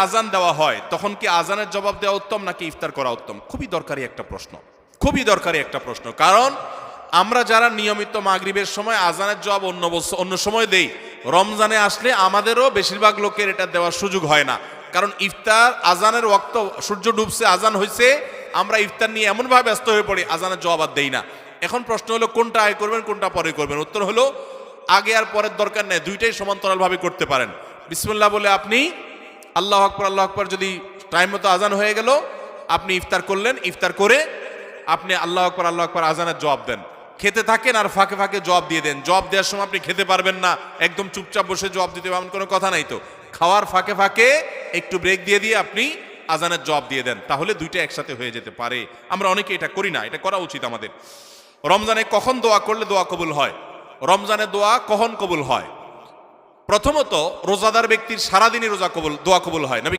আজান দেওয়া হয় তখন কি আজানের জবাব দেওয়া উত্তম নাকি ইফতার করা উত্তম? খুবই দরকারি একটা প্রশ্ন, খুবই দরকারি একটা প্রশ্ন। কারণ আমরা যারা নিয়মিত মাগরিবের সময় আজানের জবাব অন্য সময় দেই, রমজানে আসলে আমাদেরও বেশিরভাগ লোকের এটা দেওয়ার সুযোগ হয় না। কারণ ইফতার আজানের ওয়াক্ত, সূর্য ডুবছে, আজান হয়েছে, আমরা ইফতার নিয়ে এমনভাবে ব্যস্ত হয়ে পড়ি আজানের জবাব আর দেই না। এখন প্রশ্ন হলো কোনটা আগে করবেন কোনটা পরে করবেন? উত্তর হলো আগে আর পরের দরকার নেই, দুইটাই সমান্তরালভাবে করতে পারেন। বিসমিল্লাহ বলে আপনি আল্লাহু আকবার যদি টাইম মতো আজান হয়ে গেল, আপনি ইফতার করলেন, ইফতার করে আপনি আল্লাহু আকবার আজানের জবাব দেন, খেতে থাকেন আর ফাঁকে ফাঁকে জবাব দিয়ে দেন। জবাব দেওয়ার সময় আপনি খেতে পারবেন না, একদম চুপচাপ বসে জবাব দিতে পারবেন, কোনো কথা নাই তো। খাওয়ার ফাঁকে ফাঁকে একটু ব্রেক দিয়ে দিয়ে আপনি আজানের জবাব দিয়ে দেন, তাহলে দুইটা একসাথে হয়ে যেতে পারে। আমরা অনেকে এটা করি না, এটা করা উচিত আমাদের। রমজানে কখন দোয়া করলে দোয়া কবুল হয়? রমজানে দোয়া কখন কবুল হয়? প্রথমত রোজাদার ব্যক্তির সারাদিনই দোয়া কবুল হয়। নবী